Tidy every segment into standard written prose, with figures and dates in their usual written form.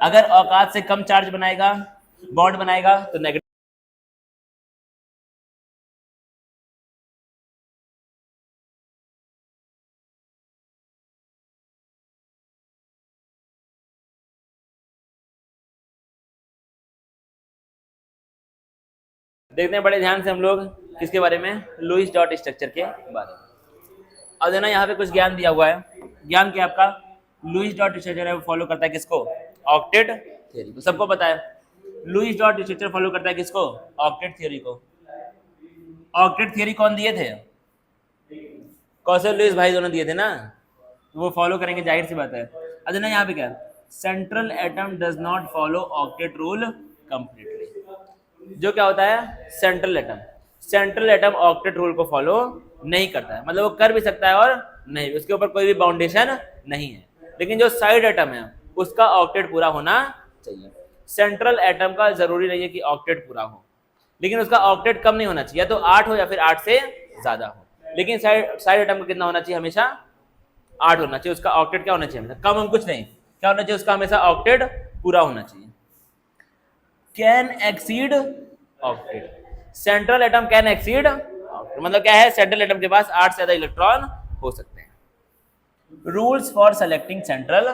अगर औकात से कम चार्ज बनाएगा, बॉन्ड बनाएगा तो नेगेटिव। देखते हैं बड़े ध्यान से हम लोग किसके बारे में, लुईस डॉट स्ट्रक्चर के बारे में। अब देना यहाँ पे कुछ ज्ञान दिया हुआ है। ज्ञान क्या आपका, लुईस डॉट स्ट्रक्चर है वो फॉलो करता है किसको, ऑक्टेट थ्योरी को। सबको पता है लुईस डॉट स्ट्रक्चर फॉलो करता है किसको, ऑक्टेट थ्योरी को। ऑक्टेट थ्योरी कौन दिए थे, कौशल लुईस भाई दोनों दिए थे ना, तो वो फॉलो करेंगे, जाहिर सी बात है। अब देना यहाँ पे क्या, central atom does not follow octet rule completely. जो क्या होता है, central atom, central atom octet rule को फॉलो नहीं करता है, मतलब वो कर भी सकता है और नहीं, उसके ऊपर कोई भी बाउंडेशन नहीं है। लेकिन जो साइड एटम है उसका ऑक्टेट पूरा होना चाहिए। सेंट्रल एटम का जरूरी नहीं है कि ऑक्टेट पूरा हो, लेकिन उसका ऑक्टेट कम नहीं होना चाहिए, या तो 8 हो या फिर 8 से ज्यादा हो। लेकिन साइड एटम का कितना होना चाहिए, हमेशा 8 होना चाहिए। उसका ऑक्टेट क्या होना चाहिए, हमेशा कम हम कुछ नहीं, क्या होना चाहिए, उसका हमेशा ऑक्टेट पूरा होना चाहिए। Can exceed octet, central atom can exceed octet, मतलब क्या है, सेंट्रल एटम के पास 8 से ज्यादा इलेक्ट्रॉन हो सकते हैं। रूल्स फॉर सेलेक्टिंग सेंट्रल,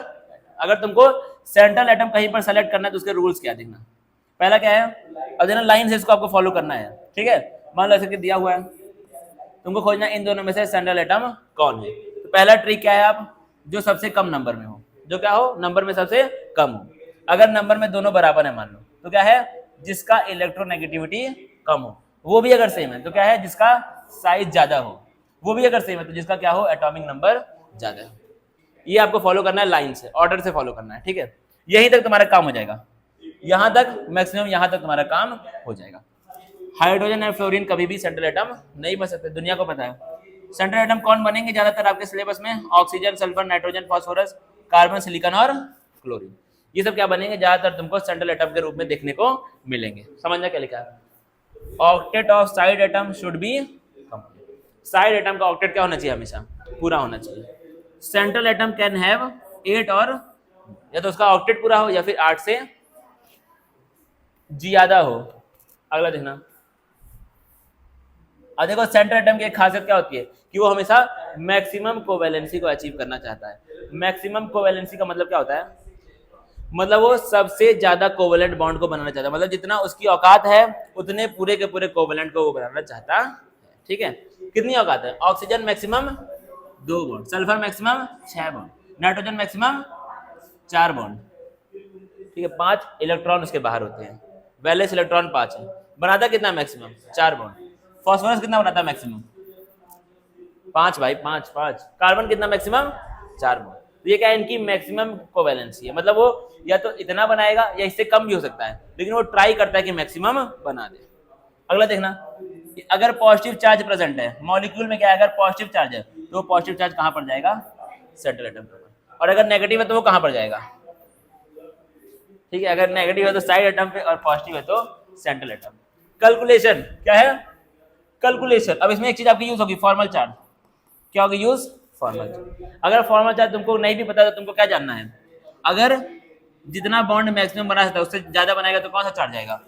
अगर तुमको सेंट्रल एटम कहीं पर सेलेक्ट करना है तो उसके रूल्स क्या देखना। पहला क्या है, अब देना लाइन से इसको आपको फॉलो करना है, ठीक है। मान लो ऐसे कि दिया हुआ है, तुमको खोजना इन दोनों में से सेंट्रल एटम कौन है। तो पहला ट्रिक क्या है, आप जो सबसे कम नंबर में हो, जो क्या हो, नंबर में सबसे कम हो। अगर नंबर में दोनों बराबर है मान लो, तो क्या है, जिसका इलेक्ट्रोनेगेटिविटी कम हो। वो भी अगर सेम है तो क्या है, जिसका साइज ज्यादा हो। वो भी अगर सेम है तो जिसका क्या हो, एटॉमिक नंबर ज्यादा हो। ये आपको फॉलो करना है, लाइन से, ऑर्डर से फॉलो करना है, ठीक है। यहीं तक तुम्हारा काम हो जाएगा, यहां तक मैक्सिमम, यहां तक तुम्हारा काम हो जाएगा। हाइड्रोजन और फ्लोरीन कभी भी सेंट्रल एटम नहीं बन सकते, दुनिया को पता है। सेंट्रल एटम कौन बनेंगे ज्यादातर आपके सिलेबस में, oxygen, sulphur, nitrogen, phosphorus, carbon, silicon और क्लोरीन। ये सब क्या बनेंगे, ज्यादातर तुमको सेंट्रल एटम के रूप में देखने को मिलेंगे। समझना क्या लिखा है, octet of side atom should be complete. Side atom का ऑक्टेट क्या होना चाहिए, हमेशा पूरा होना चाहिए। सेंट्रल एटम कैन हैव 8 और, या तो उसका ऑक्टेट पूरा हो या फिर 8 से ज्यादा हो। अगला देखना, अब देखो सेंट्रल एटम की एक खासियत क्या होती है कि वो हमेशा मैक्सिमम कोवैलेंसी को अचीव करना चाहता है। मैक्सिमम कोवैलेंसी का मतलब क्या होता है, मतलब वो सबसे ज्यादा कोवलेंट बॉन्ड को बनाना चाहता है, मतलब जितना उसकी औकात है उतने पूरे के पूरे कोवलेंट को वो बनाना चाहता है, ठीक है। कितनी औकात है, oxygen maximum 2 bond, sulphur maximum 6 bond, nitrogen maximum 4 bond, ठीक है। 5 इलेक्ट्रॉन उसके बाहर होते हैं, वैलेंस इलेक्ट्रॉन 5 है, बनाता कितना मैक्सिमम 4 बॉन्ड। फास्फोरस कितना बनाता है मैक्सिमम, 5 भाई, 5 कार्बन कितना मैक्सिमम 4 बॉन्ड। तो ये क्या है, इनकी मैक्सिमम कोवैलेंसी है, मतलब वो या तो इतना बनाएगा या इससे कम भी हो सकता है, लेकिन वो ट्राई करता है कि मैक्सिमम बना दे। अगला देखना, अगर पॉजिटिव चार्ज प्रेजेंट है मॉलिक्यूल में, क्या है, अगर पॉजिटिव चार्ज है तो पॉजिटिव चार्ज कहां पर जाएगा, सेंट्रल एटम पर, और अगर नेगेटिव है तो वो कहां पर जाएगा, ठीक है। अगर नेगेटिव है तो साइड एटम पे और पॉजिटिव है तो सेंट्रल एटम। कैलकुलेशन क्या है, कैलकुलेशन, अब इसमें एक चीज आपकी यूज होगी, फॉर्मल चार्ज। क्या होगी यूज, फॉर्मल चार्ज। अगर फॉर्मल चार्ज तुमको नहीं भी पता तो तुमको क्या जानना है, अगर जितना बॉन्ड मैक्सिमम बना सकता है उससे ज्यादा बनाएगा तो कौन सा चार्ज आएगा,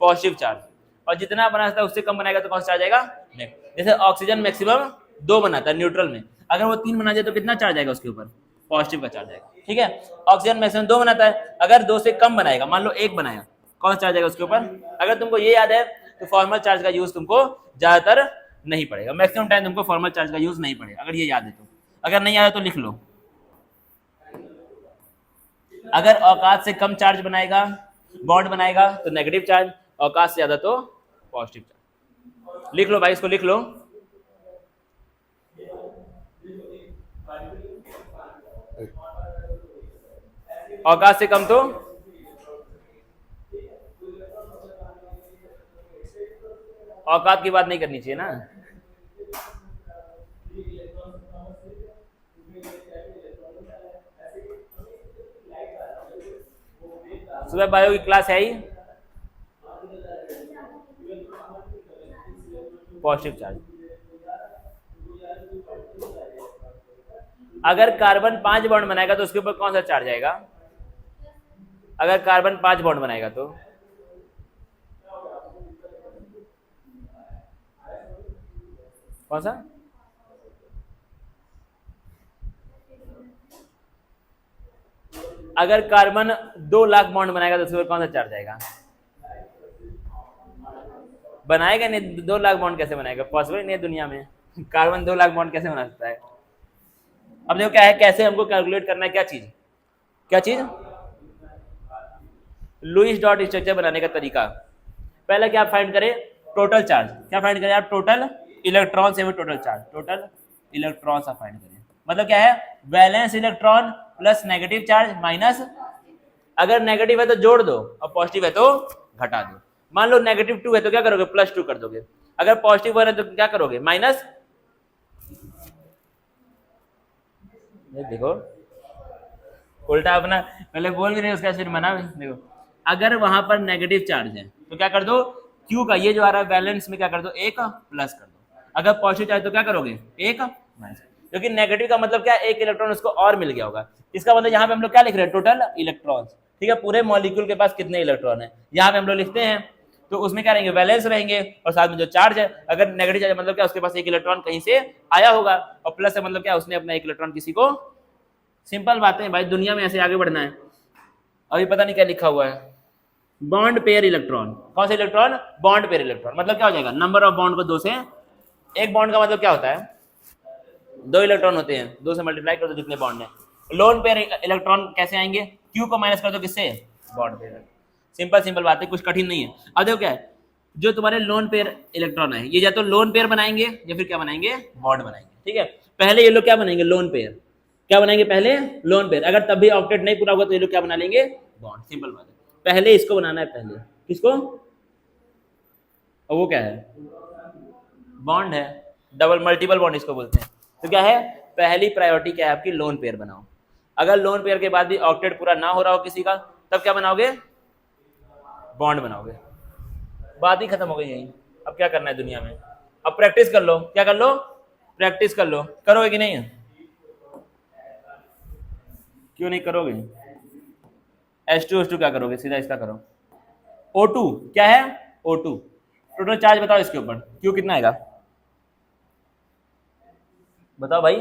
पॉजिटिव चार्ज, और जितना बना सकता है उससे कम बनाएगा तो कौन सा चार्ज आएगा, नेगेटिव। जैसे ऑक्सीजन मैक्सिमम 2 बनाता है न्यूट्रल में, अगर वो 3 बना जाए तो कितना चार्ज आएगा उसके ऊपर, पॉजिटिव का चार्ज आएगा, ठीक है। ऑक्सीजन मैक्सिमम 2 बनाता है, अगर 2 से कम बनाएगा, मान लो 1 बनाया, कौन सा चार्ज आएगा उसके ऊपर। अगर तुमको ये याद है तो फॉर्मल चार्ज का यूज तुमको ज्यादातर नहीं पड़ेगा, मैक्सिमम टाइम तुमको फॉर्मल चार्ज का यूज नहीं पड़ेगा, अगर ये याद है तो। अगर नहीं याद है तो लिख लो, अगर औकात से कम चार्ज बनाएगा, बॉन्ड बनाएगा तो नेगेटिव चार्ज, औकात से ज्यादा तो पॉजिटिव चार्ज। लिख लो भाई, इसको लिख लो। औकात से कम तो, औकात की बात नहीं करनी चाहिए ना। सुबह बायो की क्लास है ही, पॉजिटिव चार्ज। अगर कार्बन 5 बॉन्ड बनाएगा तो उसके ऊपर कौन सा चार्ज आएगा, अगर कार्बन 5 बॉन्ड बनाएगा तो कौन सा? अगर कार्बन 2 लाख बॉन्ड बनाएगा तो उसके ऊपर कौन सा चार्ज आएगा? बनाएगा नहीं, 2 लाख बॉन्ड कैसे बनाएगा? पॉसिबल नहीं है दुनिया में। कार्बन 2 लाख बॉन्ड कैसे बना सकता है? अब देखो क्या है, कैसे हमको कैलकुलेट करना है, क्या चीज, क्या चीज? लुईस डॉट स्ट्रक्चर बनाने का तरीका। पहले क्या फाइंड करें? Total charge. क्या फाइंड करें आप? टोटल इलेक्ट्रॉन से टोटल चार्ज, टोटल इलेक्ट्रॉन आप फाइंड करें। मतलब क्या है? Valence electron plus negative charge minus, अगर नेगेटिव है तो जोड़ दो और पॉजिटिव है तो घटा दो। मान लो -2 है तो क्या करोगे? +2 कर दोगे। अगर पॉजिटिव 1 है तो क्या करोगे? माइनस। देखो उल्टा अपना पहले बोल भी नहीं उसका फिर मना भी। देखो अगर वहां पर नेगेटिव चार्ज है तो क्या कर दो? क्यू का ये जो आ रहा है बैलेंस में क्या कर दो? 1 प्लस कर दो। अगर पॉजिटिव चार्ज तो क्या करोगे? 1 माइनस। क्योंकि नेगेटिव का मतलब क्या? 1 इलेक्ट्रॉन उसको और मिल गया होगा। इसका मतलब यहाँ पे हम लोग क्या लिख रहे हैं? Total electron. ठीक है, पूरे मॉलिक्यूल के पास कितने इलेक्ट्रॉन है यहाँ पे हम लोग लिखते हैं। तो उसमें क्या रहेंगे? वैलेंस रहेंगे और साथ में जो चार्ज है। अगर नेगेटिव चार्ज मतलब क्या? उसके पास 1 इलेक्ट्रॉन कहीं से आया होगा, और प्लस है मतलब क्या? उसने अपना 1 इलेक्ट्रॉन किसी को। सिंपल बातें हैं भाई, दुनिया में ऐसे आगे बढ़ना है। अभी पता नहीं क्या लिखा हुआ है, बॉन्ड पेयर इलेक्ट्रॉन। कौन सा इलेक्ट्रॉन? Bond pair electron. मतलब क्या हो जाएगा? नंबर ऑफ बॉन्ड को 2 से, एक बॉन्ड का मतलब क्या होता है? 2 इलेक्ट्रॉन होते हैं, 2 से मल्टीप्लाई कर दो जितने बॉन्ड है। लोन पेयर इलेक्ट्रॉन कैसे आएंगे? क्यू को माइनस कर दो किससे? Bond pair. सिंपल सिंपल बात है, कुछ कठिन नहीं है। अब देखो क्या है, जो तुम्हारे लोन पेयर इलेक्ट्रॉन है ये या तो लोन पेयर बनाएंगे या फिर क्या बनाएंगे? बॉन्ड बनाएंगे। ठीक है, पहले ये लोग क्या बनाएंगे? Lone pair. क्या बनाएंगे पहले? Lone pair. अगर तब भी ऑक्टेट नहीं पूरा होगा तो ये लोग क्या बना लेंगे? बॉन्ड। सिंपल बात है, पहले इसको बनाना है। पहले किसको? और वो क्या है? बॉन्ड है, डबल मल्टीपल बॉन्ड इसको बोलते हैं। तो क्या है? पहली प्रायोरिटी क्या है आपकी? लोन पेयर बनाओ। अगर लोन पेयर के बाद भी ऑक्टेट पूरा ना हो रहा हो किसी का, तब क्या बनाओगे? बॉन्ड बनाओगे। बात ही खत्म हो गई यही। अब क्या करना है दुनिया में? अब प्रैक्टिस कर लो। क्या कर लो? प्रैक्टिस कर लो। करोगे कि नहीं? क्यों नहीं करोगे? H2O2 क्या करोगे? सीधा इसका करो। O2 क्या है? O2 टोटल चार्ज बताओ इसके ऊपर। क्यों कितना आएगा? बताओ भाई।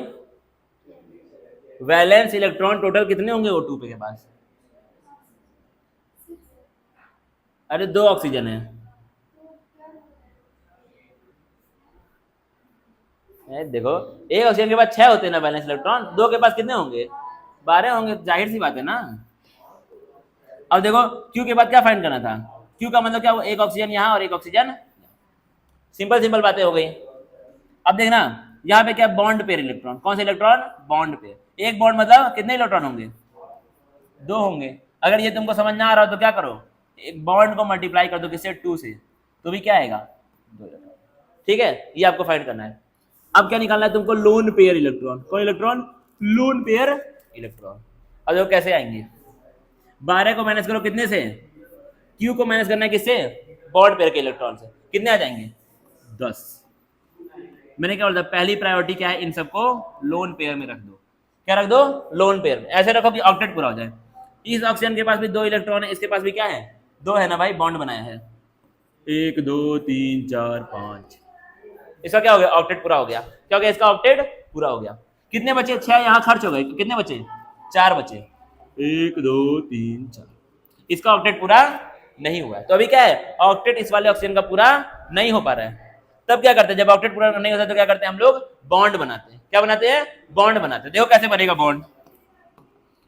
वैलेंस इलेक्ट्रॉन टोटल कितने होंगे O2 पे के पास? अरे 2 ऑक्सीजन है। देखो एक ऑक्सीजन के पास 6 होते हैं ना वैलेंस इलेक्ट्रॉन, 2 के पास कितने होंगे? 12 होंगे। जाहिर सी बात है ना। अब देखो क्यू के बाद क्या फाइंड करना था? क्यू का मतलब क्या? वो 1 ऑक्सीजन यहाँ और 1 ऑक्सीजन। सिंपल सिंपल बातें हो गई। अब देखना यहाँ पे क्या? Bond pair electron. कौन सा इलेक्ट्रॉन? Bond pair. एक बॉन्ड मतलब कितने इलेक्ट्रॉन होंगे? 2 होंगे। अगर ये तुमको समझ ना आ रहा हो तो क्या करो? एक बॉन्ड को मल्टीप्लाई कर दो किससे? 2 से, तो भी क्या आएगा? 2 इलेक्ट्रॉन। ठीक है, ये आपको फाइंड करना है। अब क्या निकालना है तुमको? Lone pair electron. कौन इलेक्ट्रॉन? Lone pair electron. अब देखो कैसे आएंगे? 12 को माइनस करो कितने से? क्यू को माइनस करना है किससे? बॉन्ड पेयर के इलेक्ट्रॉन से। कितने आ जाएंगे? 10। मैंने क्या बोला? पहली प्रायोरिटी क्या है? इन सबको लोन पेयर में रख दो। क्या रख दो? लोन पेयर में। ऐसे रखो कि ऑक्टेट पूरा हो जाए। इस ऑक्सीजन के पास भी 2 इलेक्ट्रॉन है, इसके पास भी क्या है? 2 है ना भाई, बॉन्ड बनाया है। 1 2 3 4 5। इसका क्या हो गया? ऑक्टेट पूरा हो गया। क्या हो गया? इसका ऑक्टेट पूरा हो गया। कितने बचे? 6 यहाँ खर्च हो गए। कितने बचे? 4 बचे। 1 2 3 4। इसका ऑक्टेट पूरा नहीं हुआ है। तो अभी क्या है? ऑक्टेट इस वाले ऑक्सीजन का पूरा नहीं हो पा रहा है। तब क्या करते हैं? जब ऑक्टेट पूरा नहीं होता तो क्या करते हैं हम लोग? बॉन्ड बनाते हैं। क्या बनाते हैं? बॉन्ड बनाते हैं। देखो कैसे बनेगा बॉन्ड।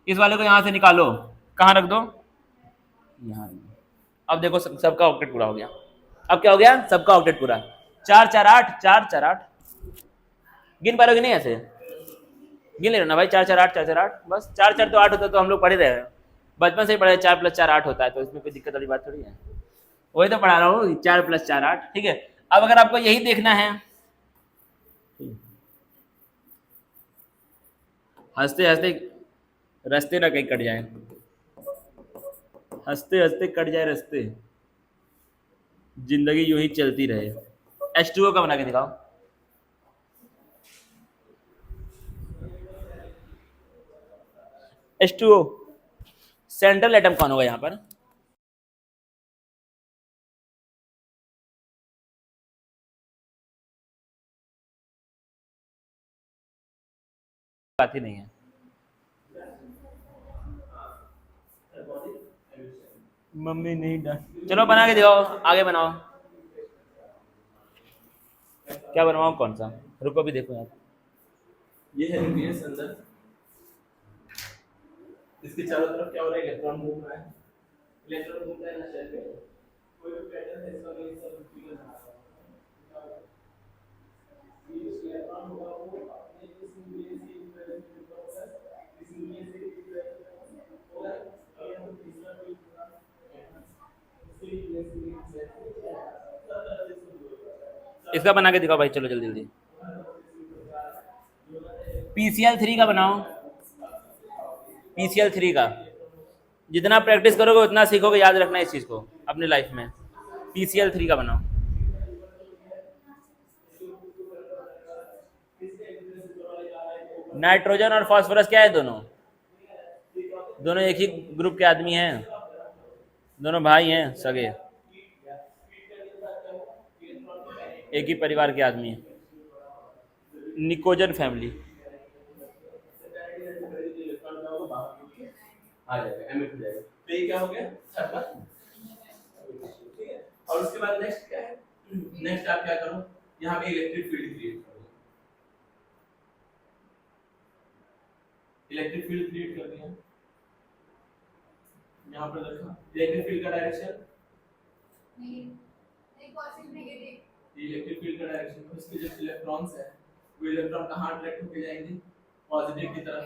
इस वाले को यहां से निकालो, कहां रख दो? यहां। अब देखो सबका ऑक्टेट पूरा हो गया। अब क्या हो गया? सबका ऑक्टेट पूरा। 4 4 8 4 4 8। गिन पा रहे हो कि नहीं? ऐसे गिन ले ना भाई। 4 4 8 4 4 8। बस 4 4 तो 8 होता है, तो हम लोग पढ़े रहे हैं बचपन से ही पढ़े। 4 + 4 8 होता है, तो इसमें कोई दिक्कत वाली बात थोड़ी है। वही तो पढ़ा रहा हूँ, 4 + 4 8। ठीक है, अब अगर आपको यही देखना है, हंसते हंसते रास्ते ना कहीं कट जाए, हंसते हंसते कट जाए रास्ते, जिंदगी यूं ही चलती रहे। H2O का बना के दिखाओ। H2O सेंट्रल एटम कौन होगा यहाँ पर? बात ही नहीं है। मम्मी नहीं डांट। चलो बना के दिखाओ, आगे बनाओ। क्या बनवाओ, कौन सा? रुको भी देखो यार। ये है न्यूक्लियस अंदर, इसके चारों तरफ क्या हो रहा है, इलेक्ट्रॉन घूम रहा है। इलेक्ट्रॉन घूम रहा है ना शेल पे, कोई भी पैटर्न है इसका, ये सब फिगर बना रहा है। ये जो इलेक्ट्रॉन होगा वो अपने इस न्यूक्लियस के इक्विवेलेंट होगा, इस न्यूक्लियस के इक्विवेलेंट होगा। और हम तीसरा कोई पूरा इसके न्यूक्लियस के इक्विवेलेंट इसका बना के दिखाओ भाई, चलो जल्दी जल्दी। PCl3 का बनाओ, PCl3 का। जितना प्रैक्टिस करोगे उतना सीखोगे, याद रखना इस चीज को अपनी लाइफ में। PCl3 का बनाओ। नाइट्रोजन और फास्फोरस क्या है? दोनों एक ही ग्रुप के आदमी हैं, दोनों भाई हैं सगे, एक ही परिवार के आदमी हैं, निकोजन फैमिली। आ जाएगा, एमिट हो जाएगा। तो ये क्या हो गया, थर्मल। ठीक है, और उसके बाद नेक्स्ट क्या है? नेक्स्ट आप क्या करो, यहाँ पे इलेक्ट्रिक फील्ड क्रिएट करो। इलेक्ट्रिक फील्ड क्रिएट कर दिया, यहाँ पर देखा इलेक्ट्रिक फील्ड का डायरेक्शन, इलेक्ट्रिक फील्ड का डायरेक्शन, उसके जो इलेक्ट्रॉन्स है वो इलेक्ट्रॉन कहाँ अट्रैक्ट होके जाएंगे, पॉजिटिव की तरफ।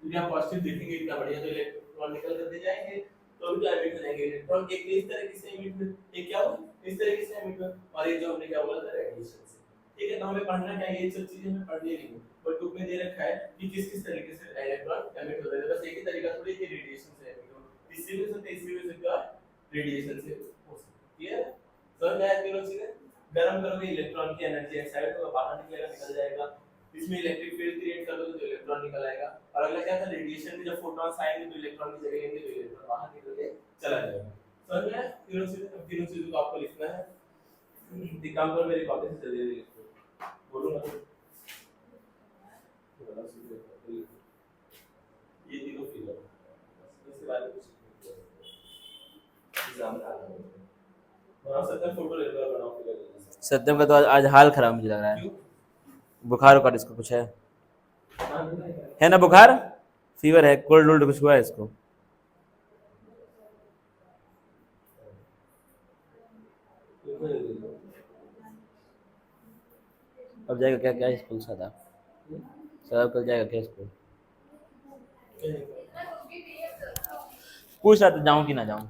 यदि आप पॉजिटिव देखेंगे इतना बढ़िया, तो इलेक्ट्रॉन निकल करते जाएंगे, तो भी एमिट हो जाएंगे इलेक्ट्रॉन। एक इस तरीके से एमिट में, एक क्या हो इस तरीके से एमिट में, और ये जो हमने क्या बोला था, रेडिएशन से। ठीक है, तो हमें पढ़ना क्या है, ये सब चीजें हमें पढ़नी नहीं है, और बुक में दे रखा है कि किस किस तरीके से इलेक्ट्रॉन एमिट होता है। बस एक ही तरीका थोड़ी कि रेडिएशन से एमिट हो, इससे भी सकते, इससे भी सकता है, रेडिएशन से हो सकती है। समझ में आया तीनों चीजें? गर्म करोगे इलेक्ट्रॉन की एनर्जी एक्साइट होगा, बाहर निकलेगा, निकल जाएगा। इसमें इलेक्ट्रिक फील्ड क्रिएट कर दोगे तो इलेक्ट्रॉन निकल आएगा। और अगला क्या था, रेडिएशन में जब फोटॉन्स आएंगे तो इलेक्ट्रॉन की जगह लेंगे, तो इलेक्ट्रॉन बाहर निकल के चला जाएगा। समझ में? तीनों चीजों को आपको लिखना है। एक काम करो, मेरी कॉपी से जल्दी जल्दी लिखो, बोलो ना। ये तीनों फिगर, इसके बारे में कुछ एग्जाम का बना सकते हैं, फोटो ले लो, बनाओ फिगर। सत्यम का तो आज हाल खराब मुझे लग रहा है। बुखार उखार इसको कुछ है ना? बुखार, फीवर है, कोल्ड वोल्ड कुछ हुआ है इसको? अब जाएगा क्या? क्या स्कूल सादा सादा कल जाएगा क्या स्कूल? पूछ रहा था जाऊं कि ना जाऊं।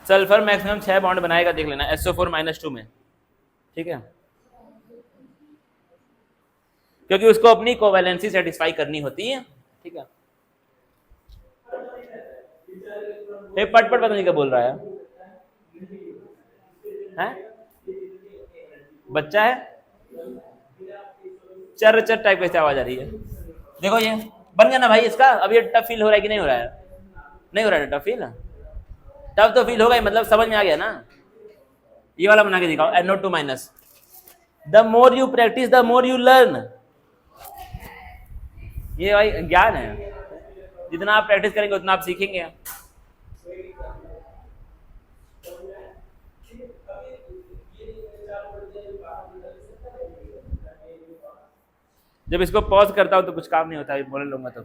सल्फर मैक्सिमम 6 बॉन्ड बनाएगा, देख लेना, SO4-2 में। ठीक है, क्योंकि उसको अपनी कोवैलेंसी सेटिस्फाई करनी होती है। ठीक है, पट पट पता नहीं क्या बोल रहा है, हैं? बच्चा है, चर चर टाइप कैसे आवाज आ रही है? देखो ये बन गया ना भाई इसका। अब ये टफ फील हो रहा है कि नहीं हो रहा है? नहीं हो रहा है टफ फील? टफ तो फील होगा ही, मतलब समझ में आ गया ना। ये वाला बना के दिखाओ, NO2-। The more you practice the more you learn. ये भाई ज्ञान है, जितना आप प्रैक्टिस करेंगे उतना आप सीखेंगे। जब इसको पॉज करता हूँ तो कुछ काम नहीं होता, बोल लूंगा तो।